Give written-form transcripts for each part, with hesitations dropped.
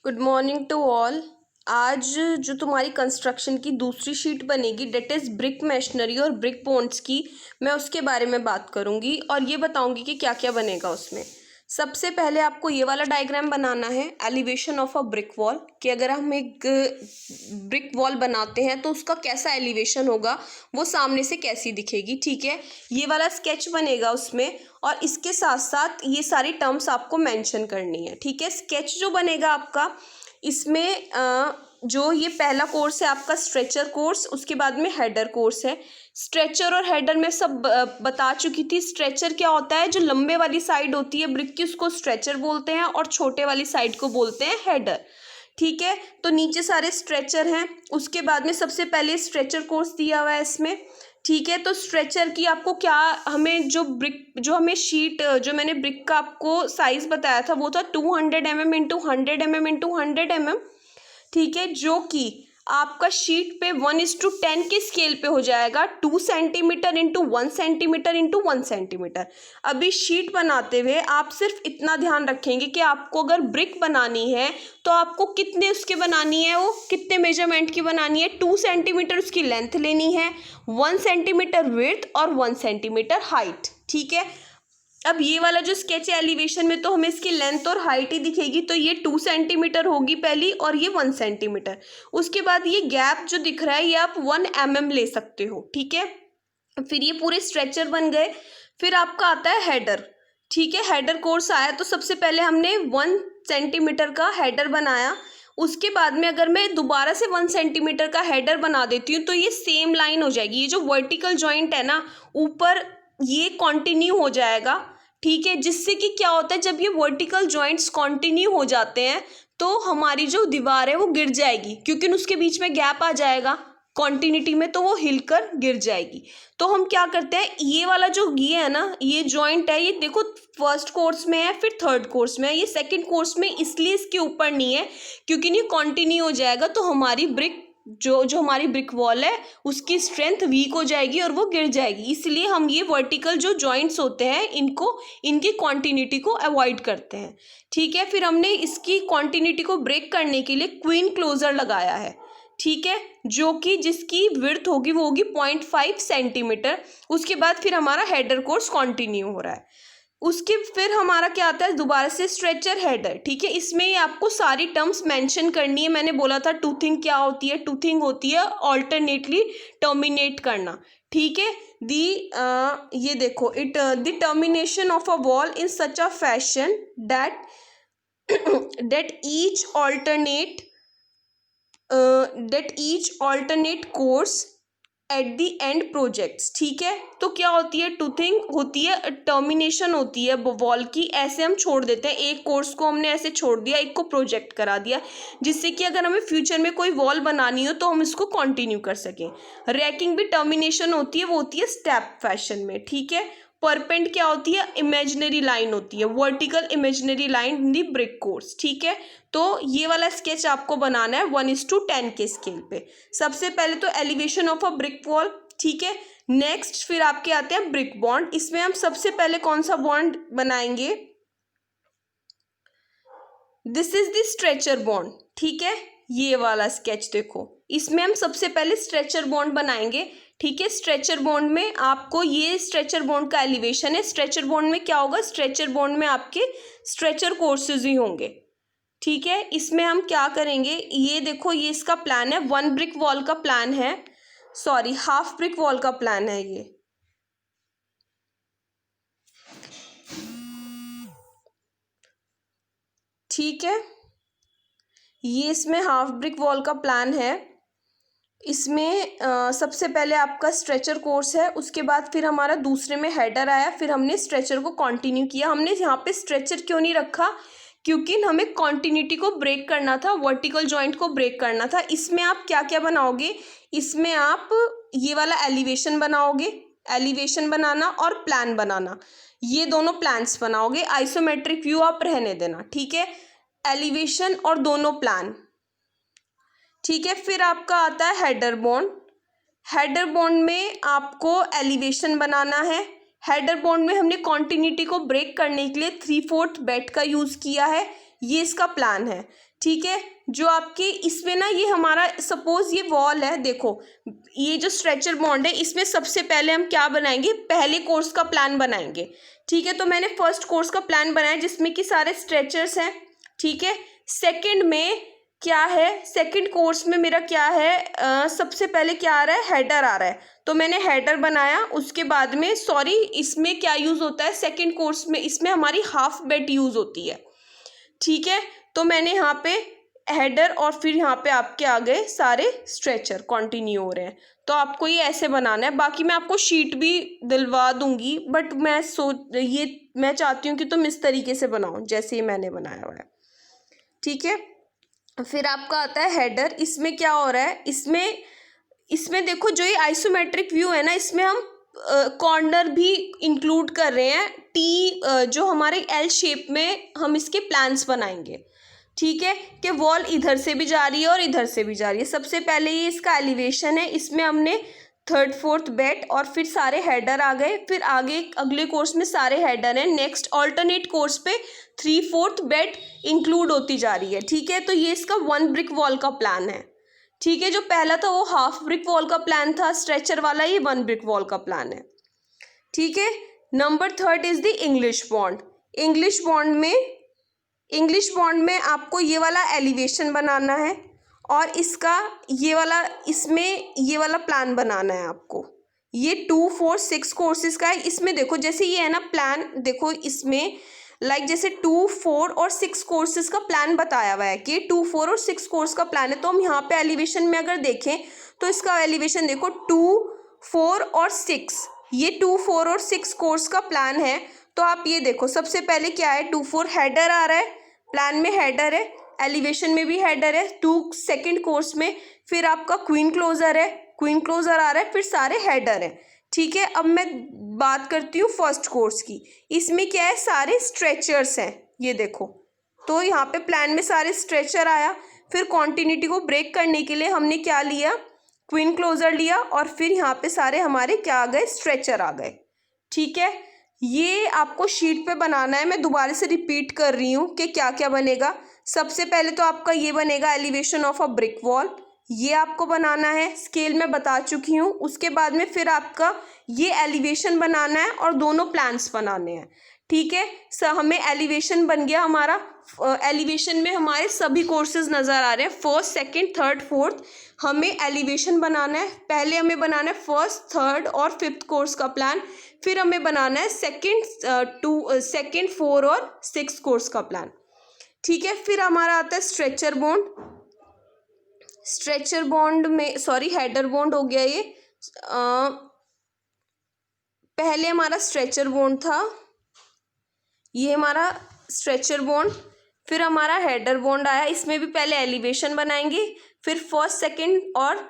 Good morning to all. आज जो तुम्हारी कंस्ट्रक्शन की दूसरी शीट बनेगी डेट इज़ ब्रिक मैशनरी और ब्रिक बॉन्ड्स की, मैं उसके बारे में बात करूंगी और ये बताऊंगी कि क्या क्या बनेगा उसमें। सबसे पहले आपको ये वाला डायग्राम बनाना है, elevation of a brick wall, कि अगर हम एक ब्रिक वॉल बनाते हैं तो उसका कैसा एलिवेशन होगा, वो सामने से कैसी दिखेगी। ठीक है, ये वाला स्केच बनेगा उसमें, और इसके साथ साथ ये सारी टर्म्स आपको मेंशन करनी है। ठीक है, स्केच जो बनेगा आपका, इसमें जो ये पहला कोर्स है आपका स्ट्रेचर कोर्स, उसके बाद में हेडर कोर्स है। स्ट्रेचर और हेडर में सब बता चुकी थी। स्ट्रेचर क्या होता है, जो लंबे वाली साइड होती है ब्रिक की उसको स्ट्रेचर बोलते हैं, और छोटे वाली साइड को बोलते हैं हेडर। ठीक है, तो नीचे सारे स्ट्रेचर हैं। उसके बाद में सबसे पहले स्ट्रेचर कोर्स दिया हुआ है इसमें। ठीक है, तो स्ट्रेचर की आपको क्या, हमें जो हमें शीट, जो मैंने ब्रिक का आपको साइज बताया था वो था 200 mm into 100 mm into 100 mm। ठीक है, जो कि आपका शीट पे 1:10 के स्केल पे हो जाएगा, 2 centimetre into 1 centimetre into 1 centimetre. अभी शीट बनाते हुए आप सिर्फ इतना ध्यान रखेंगे कि आपको अगर ब्रिक बनानी है तो आपको कितने उसके बनानी है, वो कितने मेजरमेंट की बनानी है। 2 सेंटीमीटर उसकी लेंथ लेनी है, 1 सेंटीमीटर विड्थ और 1 सेंटीमीटर हाइट। ठीक है, अब ये वाला जो स्केच है एलिवेशन में, तो हमें इसकी लेंथ और हाइट ही दिखेगी, तो ये 2 सेंटीमीटर होगी पहली, और ये 1 सेंटीमीटर। उसके बाद ये गैप जो दिख रहा है ये आप 1 mm ले सकते हो। ठीक है, फिर ये पूरे स्ट्रेचर बन गए। फिर आपका आता है हेडर। ठीक है, हेडर कोर्स आया, तो सबसे पहले हमने 1 सेंटीमीटर का हेडर बनाया। उसके बाद में अगर मैं दोबारा से 1 सेंटीमीटर का हेडर बना देती हूँ तो ये सेम लाइन हो जाएगी। ये जो वर्टिकल जॉइंट है ना ऊपर, ये कंटिन्यू हो जाएगा। ठीक है, जिससे कि क्या होता है, जब ये वर्टिकल जॉइंट्स कंटिन्यू हो जाते हैं तो हमारी जो दीवार है वो गिर जाएगी, क्योंकि उसके बीच में गैप आ जाएगा कॉन्टिन्यूटी में, तो वो हिलकर गिर जाएगी। तो हम क्या करते हैं, ये वाला जो ये है ना, ये जॉइंट है, ये देखो फर्स्ट कोर्स में है, फिर थर्ड कोर्स में है, ये सेकंड कोर्स में इसलिए इसके ऊपर नहीं है क्योंकि ये कंटिन्यू हो जाएगा तो हमारी ब्रिक जो हमारी ब्रिक वॉल है उसकी स्ट्रेंथ वीक हो जाएगी और वो गिर जाएगी। इसलिए हम ये वर्टिकल जो जॉइंट्स होते हैं इनकी कॉन्टिन्यूटी को अवॉइड करते हैं। ठीक है, फिर हमने इसकी कॉन्टिन्यूटी को ब्रेक करने के लिए क्वीन क्लोजर लगाया है। ठीक है, जो कि जिसकी विड्थ होगी वो होगी 0.5 सेंटीमीटर। उसके बाद फिर हमारा हेडर कोर्स कंटिन्यू हो रहा है। उसके फिर हमारा क्या आता है, दोबारा से स्ट्रेचर हेडर। ठीक है, इसमें ही आपको सारी टर्म्स मेंशन करनी है। मैंने बोला था टूथिंग क्या होती है, टूथिंग होती है ऑल्टरनेटली टर्मिनेट करना। ठीक है, ये देखो, the termination of a wall in such a fashion that each alternate course at the and projects. ठीक है, तो क्या होती है, टूथिंग होती है, टर्मिनेशन होती है वॉल की। ऐसे हम छोड़ देते हैं, एक कोर्स को हमने ऐसे छोड़ दिया, एक को प्रोजेक्ट करा दिया, जिससे कि अगर हमें फ्यूचर में कोई वॉल बनानी हो तो हम इसको कंटिन्यू कर सकें। रैकिंग भी टर्मिनेशन होती है, वो होती है स्टेप फैशन में। ठीक है, परपेंड क्या होती है, इमेजिनरी लाइन होती है, vertical imaginary line in the brick course. ठीक है, तो ये वाला स्केच आपको बनाना है 1:10 के स्केल पे। सबसे पहले तो elevation of a brick wall. ठीक है, नेक्स्ट फिर आपके आते हैं ब्रिक बॉन्ड। इसमें हम सबसे पहले कौन सा बॉन्ड बनाएंगे, this is the stretcher bond. ठीक है, ये वाला स्केच देखो, इसमें हम सबसे पहले स्ट्रेचर बॉन्ड बनाएंगे। ठीक है, स्ट्रेचर बॉन्ड में आपको, ये स्ट्रेचर बॉन्ड का एलिवेशन है। स्ट्रेचर बॉन्ड में क्या होगा, स्ट्रेचर बॉन्ड में आपके स्ट्रेचर कोर्सेज ही होंगे। ठीक है, इसमें हम क्या करेंगे, ये देखो, ये इसका प्लान है, 1 ब्रिक वॉल का प्लान है, सॉरी हाफ ब्रिक वॉल का प्लान है ये। ठीक है, ये इसमें हाफ ब्रिक वॉल का प्लान है। इसमें सबसे पहले आपका स्ट्रेचर कोर्स है, उसके बाद फिर हमारा दूसरे में हेडर आया, फिर हमने स्ट्रेचर को कंटिन्यू किया। हमने यहाँ पे स्ट्रेचर क्यों नहीं रखा, क्योंकि हमें कॉन्टिन्यूटी को ब्रेक करना था, वर्टिकल जॉइंट को ब्रेक करना था। इसमें आप क्या क्या बनाओगे, इसमें आप ये वाला एलिवेशन बनाओगे, एलिवेशन बनाना और प्लान बनाना, ये दोनों प्लान्स बनाओगे। आइसोमेट्रिक व्यू आप रहने देना। ठीक है, एलिवेशन और दोनों प्लान। ठीक है, फिर आपका आता है हेडर बॉन्ड। हेडर बॉन्ड में आपको एलिवेशन बनाना है। हेडर बॉन्ड में हमने कॉन्टिन्यूटी को ब्रेक करने के लिए 3/4 बेट का यूज़ किया है। ये इसका प्लान है, ठीक है। जो आपके इसमें ना, ये हमारा सपोज ये वॉल है, देखो ये जो स्ट्रेचर बॉन्ड है, इसमें सबसे पहले हम क्या बनाएंगे, पहले कोर्स का प्लान बनाएंगे, ठीक है। तो मैंने फर्स्ट कोर्स का प्लान बनाया जिसमें कि सारे स्ट्रेचर्स हैं, ठीक है। सेकंड में क्या है, सेकंड कोर्स में मेरा क्या है, सबसे पहले क्या आ रहा है, हेडर आ रहा है, तो मैंने हेडर बनाया। उसके बाद में सॉरी, इसमें क्या यूज़ होता है सेकंड कोर्स में, इसमें हमारी हाफ बेड यूज़ होती है, ठीक है। तो मैंने यहाँ पे हेडर और फिर यहाँ पे आपके आ गए सारे स्ट्रेचर कंटिन्यू हो रहे हैं। तो आपको ये ऐसे बनाना है, बाकी मैं आपको शीट भी दिलवा दूंगी, बट मैं चाहती हूँ कि तुम इस तरीके से बनाओ जैसे ही मैंने बनाया हुआ है, ठीक है। फिर आपका आता है हेडर। इसमें क्या हो रहा है, इसमें देखो जो ये आइसोमेट्रिक व्यू है ना, इसमें हम कॉर्नर भी इंक्लूड कर रहे हैं। जो हमारे एल शेप में हम इसके प्लान्स बनाएंगे, ठीक है, कि वॉल इधर से भी जा रही है और इधर से भी जा रही है। सबसे पहले ये इसका एलिवेशन है, इसमें हमने थर्ड फोर्थ बेड और फिर सारे हेडर आ गए। फिर आगे अगले कोर्स में सारे हेडर हैं। नेक्स्ट ऑल्टरनेट कोर्स पे 3/4 बेड इंक्लूड होती जा रही है, ठीक है। तो ये इसका 1 ब्रिक वॉल का प्लान है, ठीक है। जो पहला था वो हाफ ब्रिक वॉल का प्लान था स्ट्रेचर वाला, ये 1 ब्रिक वॉल का प्लान है, ठीक है। Number third is the English bond. English bond में आपको ये वाला एलिवेशन बनाना है और इसका ये वाला प्लान बनाना है आपको। ये 2, 4, 6 कोर्सेज का है। इसमें देखो जैसे ये है ना प्लान, देखो इसमें जैसे 2, 4 और 6 कोर्सेज का प्लान बताया हुआ है कि 2, 4 और 6 कोर्स का प्लान है। तो हम यहाँ पे एलिवेशन में अगर देखें तो इसका एलिवेशन देखो 2, 4 और 6, ये 2, 4 और 6 कोर्स का प्लान है। तो आप ये देखो सबसे पहले क्या है, 2, 4 हेडर आ रहा है, प्लान में हेडर है, एलिवेशन में भी हेडर है 2 सेकंड कोर्स में। फिर आपका क्वीन क्लोजर है, क्वीन क्लोजर आ रहा है, फिर सारे हेडर हैं, ठीक है। अब मैं बात करती हूँ फर्स्ट कोर्स की। इसमें क्या है, सारे स्ट्रेचर्स हैं, ये देखो। तो यहाँ पे प्लान में सारे स्ट्रेचर आया। फिर कॉन्टिन्यूटी को ब्रेक करने के लिए हमने क्या लिया, क्वीन क्लोजर लिया और फिर यहाँ पे सारे हमारे क्या आ गए, स्ट्रेचर आ गए, ठीक है। ये आपको शीट पे बनाना है। मैं दोबारा से रिपीट कर रही हूँ कि क्या क्या बनेगा। सबसे पहले तो आपका ये बनेगा elevation of a brick wall, ये आपको बनाना है, स्केल में बता चुकी हूँ। उसके बाद में फिर आपका ये एलिवेशन बनाना है और दोनों प्लान्स बनाने हैं, ठीक है। हमें एलिवेशन बन गया हमारा। एलिवेशन में हमारे सभी कोर्सेज नज़र आ रहे हैं, फर्स्ट, सेकंड, थर्ड, फोर्थ। हमें एलिवेशन बनाना है। पहले हमें बनाना है फर्स्ट, थर्ड और फिफ्थ कोर्स का प्लान। फिर हमें बनाना है सेकंड, 4 और 6 कोर्स का प्लान, ठीक है। फिर हमारा आता है स्ट्रेचर बॉन्ड में हेडर बॉन्ड हो गया ये। पहले हमारा स्ट्रेचर बॉन्ड था, ये हमारा स्ट्रेचर बॉन्ड। फिर हमारा हेडर बॉन्ड आया, इसमें भी पहले एलिवेशन बनाएंगे, फिर फर्स्ट, सेकंड और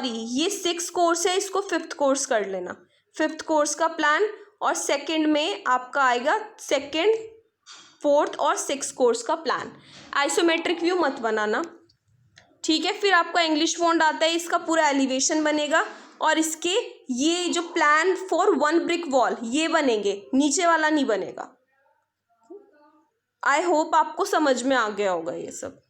ये 6 कोर्स है, इसको 5th कोर्स कर लेना, 5th कोर्स का प्लान। और सेकंड में आपका आएगा सेकंड, 4th और 6th कोर्स का प्लान। आइसोमेट्रिक व्यू मत बनाना, ठीक है। फिर आपका इंग्लिश बॉन्ड आता है, इसका पूरा एलिवेशन बनेगा और इसके ये जो प्लान फॉर 1 ब्रिक वॉल ये बनेंगे, नीचे वाला नहीं बनेगा। आई होप आपको समझ में आ गया होगा ये सब।